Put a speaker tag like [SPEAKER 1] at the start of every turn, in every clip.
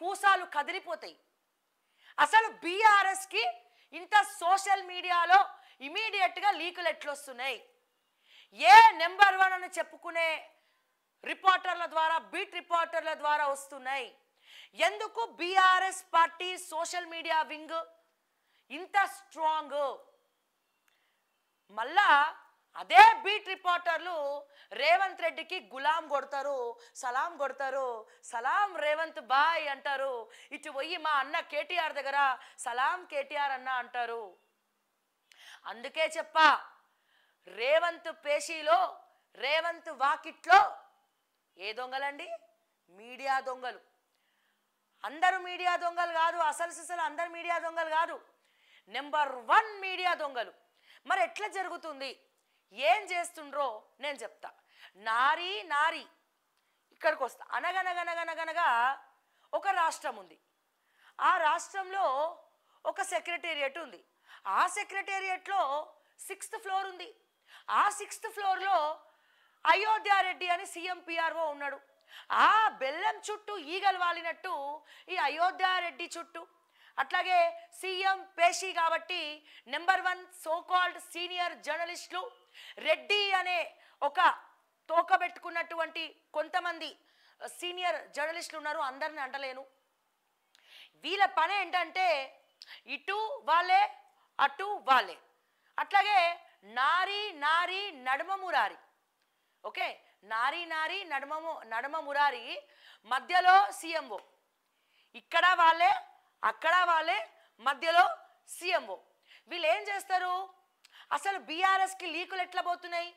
[SPEAKER 1] కూసాలు కదిలిపోతాయి. అసలు బీఆర్ఎస్కి ఇంత సోషల్ మీడియాలో ఇమీడియట్గా లీకులు ఎట్లొస్తున్నాయి? ఏ నెంబర్ 1 అని చెప్పుకునే రిపోర్టర్ల ద్వారా, బీట్ రిపోర్టర్ల ద్వారా వస్తున్నాయి? ఎందుకు BRS party social media wing ఇంత స్ట్రాంగ్? మళ్ళా అదే బీట్ రిపోర్టర్లు రేవంత్ రెడ్డికి గులాం కొడతారు, సలాం కొడతారు, సలాం రేవంత్ బాయ్ అంటారు. ఇటు పోయి మా అన్న కేటీఆర్ దగ్గర సలాం కేటీఆర్ అన్న అంటారు. అందుకే చెప్పా, రేవంత్ పేషీలో, రేవంత్ వాకిట్లో ఏ దొంగలండి? మీడియా దొంగలు. అందరూ మీడియా దొంగలు కాదు, అసలు అందరు మీడియా దొంగలు కాదు, నెంబర్ 1 మీడియా దొంగలు. మరి ఎట్లా జరుగుతుంది, ఏం చేస్తుండ్రో నేను చెప్తా. నారీ నారీ ఇక్కడికి వస్తా. అనగనగా ఒక రాష్ట్రం ఉంది. ఆ రాష్ట్రంలో ఒక సెక్రటేరియట్ ఉంది. ఆ సెక్రటేరియట్లో 6th ఫ్లోర్ ఉంది. ఆ 6th ఫ్లోర్లో అయోధ్యారెడ్డి అని సీఎం పిఆర్ఓ ఉన్నాడు. ఆ బెల్లం చుట్టూ ఈగలు వాలినట్టు ఈ అయోధ్యారెడ్డి చుట్టూ, అట్లాగే సీఎం పేషీ కాబట్టి నెంబర్ 1 సోకాల్డ్ సీనియర్ జర్నలిస్టులు రెడ్డి అనే ఒక తోకబెట్టుకున్నటువంటి కొంతమంది సీనియర్ జర్నలిస్టులు ఉన్నారు. అందరిని అంటలేను. వీళ్ళ పని ఏంటంటే ఇటు వాళ్ళే అటు వాళ్ళే. అట్లాగే నారీ నారీ నడుమ మురారి. ఓకే, నారీ నారీ నడుమ మురారి, మధ్యలో సీఎంఓ. ఇక్కడ వాళ్ళే అక్కడ వాళ్ళే, మధ్యలో సీఎంఓ. వీళ్ళు ఏం చేస్తారు? అసలు బీఆర్ఎస్కి లీకులు ఎట్లా పోతున్నాయి,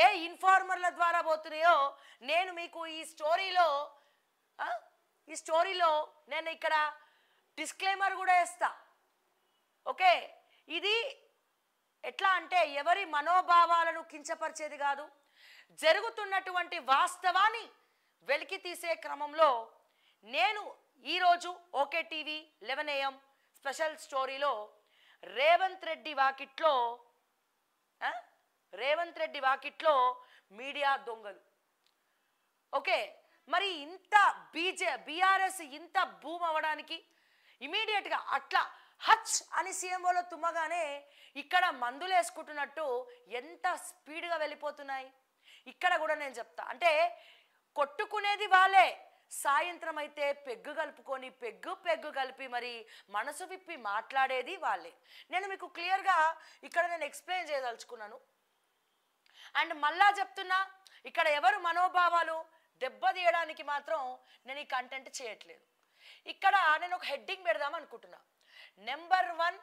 [SPEAKER 1] ఏ ఇన్ఫార్మర్ల ద్వారా పోతున్నాయో నేను మీకు ఈ స్టోరీలో నేను ఇక్కడ డిస్క్లైమర్ కూడా వేస్తా. ఓకే, ఇది ఎట్లా అంటే ఎవరి మనోభావాలను కించపరిచేది కాదు, జరుగుతున్నటువంటి వాస్తవాన్ని వెలికి తీసే క్రమంలో నేను ఈరోజు ఓకే టీవీ 11 AM స్పెషల్ స్టోరీలో రేవంత్ రెడ్డి వాకిట్లో మీడియా దొంగలు. ఓకే, మరి ఇంత బీఆర్ఎస్ ఇంత భూమ్ అవ్వడానికి ఇమీడియట్గా అట్లా హచ్ అని సీఎంఓలో తుమ్మగానే ఇక్కడ మందులు వేసుకుంటున్నట్టు ఎంత స్పీడ్గా వెళ్ళిపోతున్నాయి. ఇక్కడ కూడా నేను చెప్తా, అంటే కొట్టుకునేది వాళ్ళే, సాయంత్రం అయితే పెగ్గు కలుపుకొని పెగ్గు కలిపి మరి మనసు విప్పి మాట్లాడేది వాళ్ళే. నేను మీకు క్లియర్గా ఇక్కడ నేను ఎక్స్ప్లెయిన్ చేయదలుచుకున్నాను. అండ్ మళ్ళా చెప్తున్నా, ఇక్కడ ఎవరు మనోభావాలు దెబ్బతీయడానికి మాత్రం నేను ఈ కంటెంట్ చేయట్లేదు. ఇక్కడ నేను ఒక హెడ్డింగ్ పెడదాం అనుకుంటున్నా, నెంబర్ 1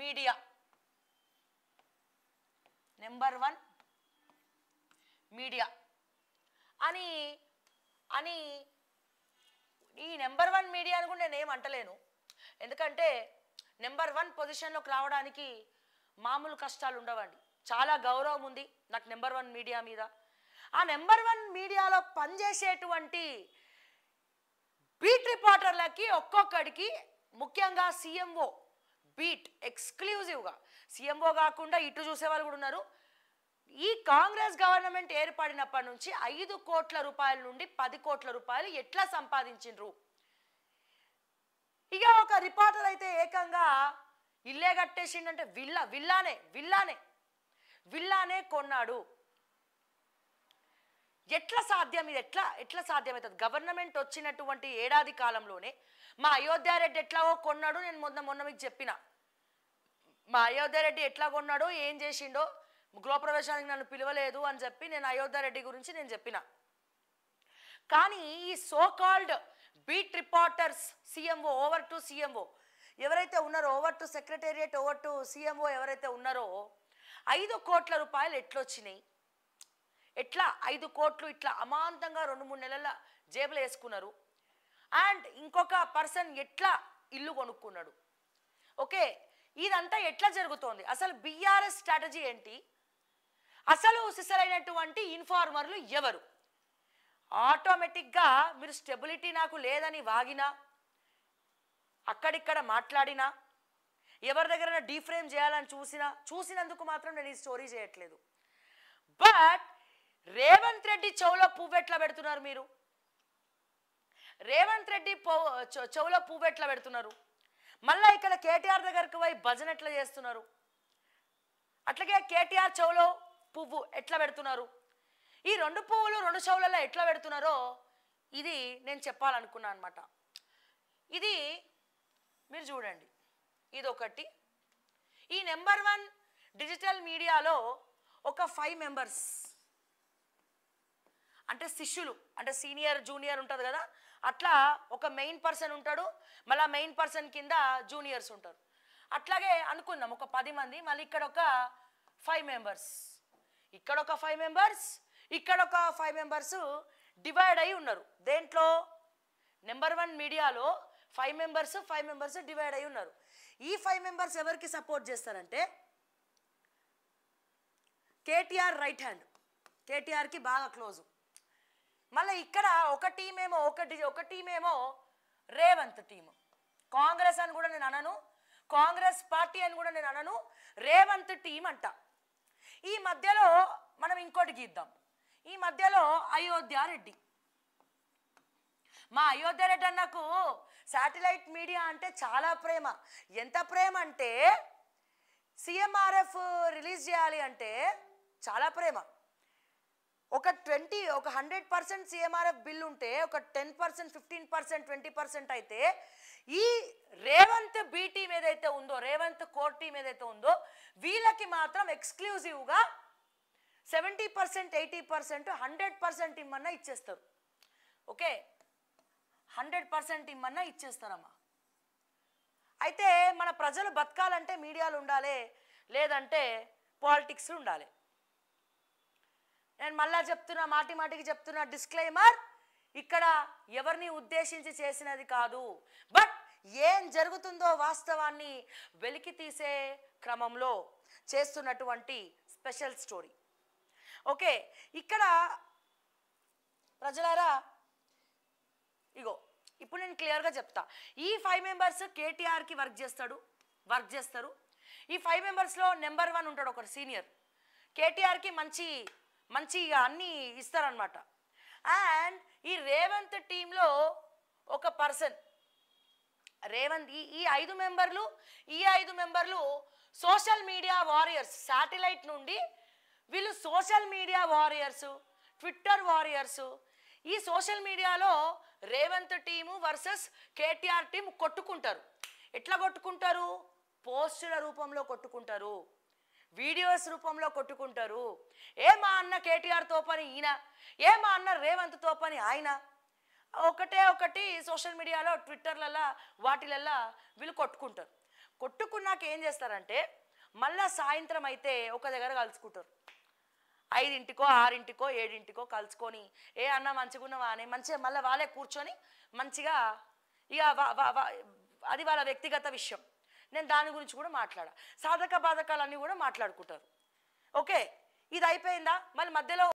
[SPEAKER 1] మీడియా, నెంబర్ 1 మీడియా అని ఈ నెంబర్ 1 మీడియాను కూడా నేను ఏమంటలేను. ఎందుకంటే నెంబర్ 1 పొజిషన్లోకి రావడానికి మామూలు కష్టాలు ఉండవండి. చాలా గౌరవం ఉంది నాకు నెంబర్ 1 మీడియా మీద. ఆ నెంబర్ 1 మీడియాలో పనిచేసేటువంటి బీట్ రిపోర్టర్లకి ఒక్కొక్కడికి, ముఖ్యంగా సీఎంఓ బీట్ ఎక్స్క్లూజివ్గా, సీఎంఓ కాకుండా ఇటు చూసేవాళ్ళు కూడా ఉన్నారు. ఈ కాంగ్రెస్ గవర్నమెంట్ ఏర్పడినప్పటి నుంచి 5 కోట్ల రూపాయల నుండి 10 కోట్ల రూపాయలు ఎట్లా సంపాదించిండ్రు? ఇక ఒక రిపోర్టర్ అయితే ఏకంగా ఇల్లే కట్టేసిండంటే విల్లానే కొన్నాడు. ఎట్లా సాధ్యం? ఇది ఎట్లా సాధ్యమవుతుంది? గవర్నమెంట్ వచ్చినటువంటి ఏడాది కాలంలోనే మా అయోధ్యారెడ్డి ఎట్లాగో కొన్నాడు. నేను మొన్న మీకు చెప్పిన మా అయోధ్యారెడ్డి ఎట్లా కొన్నాడో, ఏం చేసిండో, గృహప్రవేశానికి నన్ను పిలవలేదు అని చెప్పి నేను అయోధ్యారెడ్డి గురించి నేను చెప్పిన. కానీ ఈ so called beat reporters CMO over to CMO ఎవరైతే ఉన్నారో, over to secretariat over to CMO ఎవరైతే ఉన్నారో, 5 కోట్ల రూపాయలు ఎట్లొచ్చినాయి? ఎట్లా 5 కోట్లు ఇట్లా అమాంతంగా 2-3 నెలల జేబులు వేసుకున్నారు? అండ్ ఇంకొక పర్సన్ ఎట్లా ఇల్లు కొనుక్కున్నాడు? ఓకే, ఇదంతా ఎట్లా జరుగుతోంది? అసలు బీఆర్ఎస్ స్ట్రాటజీ ఏంటి? అసలు సిసలైనటువంటి ఇన్ఫార్మర్లు ఎవరు? ఆటోమేటిక్గా మీరు స్టెబిలిటీ నాకు లేదని వాగినా, అక్కడిక్కడ మాట్లాడినా, ఎవరి దగ్గర డీఫ్రేమ్ చేయాలని చూసినందుకు మాత్రం నేను ఈ స్టోరీ చేయట్లేదు. బట్ రేవంత్ రెడ్డి చెవులో పువ్వు ఎట్లా పెడుతున్నారు మీరు? రేవంత్ రెడ్డి చెవులో పువ్వు ఎట్లా పెడుతున్నారు, మళ్ళీ ఇక్కడ కేటీఆర్ దగ్గరకు పోయి భజన ఎట్లా చేస్తున్నారు, అట్లాగే కేటీఆర్ చెవులో పువ్వు ఎట్లా పెడుతున్నారు, ఈ రెండు పువ్వులు రెండు చెవులలో ఎట్లా పెడుతున్నారో ఇది నేను చెప్పాలనుకున్నాను అనమాట. ఇది మీరు చూడండి, ఇది ఒకటి. ఈ నెంబర్ 1 డిజిటల్ మీడియాలో ఒక 5 మెంబర్స్ అంటే శిష్యులు, అంటే సీనియర్ జూనియర్ ఉంటుంది కదా, అట్లా ఒక మెయిన్ పర్సన్ ఉంటాడు, మళ్ళీ మెయిన్ పర్సన్ కింద జూనియర్స్ ఉంటారు. అట్లాగే అనుకుందాం ఒక 10 మంది, మళ్ళీ ఇక్కడ ఒక 5 మెంబర్స్, ఇక్కడ ఒక 5 మెంబర్స్, ఇక్కడ ఒక 5 మెంబర్స్ డివైడ్ అయి ఉన్నారు. దేంట్లో నెంబర్ 1 మీడియాలో 5 మెంబర్స్ డివైడ్ అయి ఉన్నారు. ఈ 5 మెంబర్స్ ఎవరికి సపోర్ట్ చేస్తారంటే కేటీఆర్ రైట్ హ్యాండ్, కేటీఆర్కి బాగా క్లోజు. మళ్ళీ ఇక్కడ ఒక టీమేమో రేవంత్ టీము. కాంగ్రెస్ అని కూడా నేను అనను, కాంగ్రెస్ పార్టీ అని కూడా నేను అనను, రేవంత్ టీం అంట. ఈ మధ్యలో మనం ఇంకోటి గీద్దాం. ఈ మధ్యలో అయోధ్యారెడ్డి, మా అయోధ్యారెడ్డి అన్నకు శాటిలైట్ మీడియా అంటే చాలా ప్రేమ. ఎంత ప్రేమ అంటే సిఎంఆర్ఎఫ్ రిలీజ్ చేయాలి అంటే చాలా ప్రేమ. ఒక 100% సిఎంఆర్ఎఫ్ బిల్ ఉంటే ఒక 10%, 15%, 20% అయితే ఈ రేవంత్ బి టీం ఏదైతే ఉందో, రేవంత్ కోర్ టీం ఏదైతే ఉందో వీళ్ళకి మాత్రం ఎక్స్క్లూజివ్గా 70%, 80%, 100% ఇమ్మన్నా ఇచ్చేస్తారు. ఓకే, 100% ఇమ్మన్నా ఇచ్చేస్తారమ్మా. అయితే మన ప్రజలు బతకాలంటే మీడియాలు ఉండాలి, లేదంటే పాలిటిక్స్ ఉండాలి. నేను మళ్ళా చెప్తున్నా, మాటికి చెప్తున్నా, డిస్క్లైమర్, ఇక్కడ ఎవరిని ఉద్దేశించి చేసినది కాదు, బట్ ఏం జరుగుతుందో వాస్తవాన్ని వెలికి తీసే క్రమంలో చేస్తున్నటువంటి స్పెషల్ స్టోరీ. ఓకే, ఇక్కడ ప్రజలారా ఇగో ఇప్పుడు నేను క్లియర్గా చెప్తా. ఈ 5 మెంబర్స్ కేటీఆర్కి వర్క్ చేస్తారు. ఈ 5 మెంబర్స్లో నెంబర్ 1 ఉంటాడు ఒకరు సీనియర్, కేటీఆర్కి మంచి అన్నీ ఇస్తారనమాట. అండ్ ఈ రేవంత్ టీంలో ఒక పర్సన్ రేవంత్, ఈ 5 మెంబర్లు సోషల్ మీడియా వారియర్స్. శాటిలైట్ నుండి వీళ్ళు social media warriors, Twitter warriors. ఈ సోషల్ మీడియాలో Revanth team versus KTR team కొట్టుకుంటారు. ఎట్లా కొట్టుకుంటారు? పోస్టుల రూపంలో కొట్టుకుంటారు, వీడియోస్ రూపంలో కొట్టుకుంటారు. ఏ మా అన్న కేటీఆర్తో పని ఈయన, ఏ మా అన్న రేవంత్తో పని ఆయన. ఒకటి సోషల్ మీడియాలో ట్విట్టర్లలో వాటిలల్లో వీళ్ళు కొట్టుకుంటారు. కొట్టుకున్నాక ఏం చేస్తారంటే మళ్ళా సాయంత్రం అయితే ఒక దగ్గర కలుసుకుంటారు. 5ంటికో 6ంటికో 7ంటికో కలుసుకొని ఏ అన్న మంచిగున్నవా అని మంచిగా మళ్ళీ వాళ్ళే కూర్చొని మంచిగా ఇక అది వాళ్ళ వ్యక్తిగత విషయం. నేను దాని గురించి కూడా సాధక బాధకాలన్నీ కూడా మాట్లాడుకుంటారు. ఓకే, ఇది అయిపోయిందా? మళ్ళీ మధ్యలో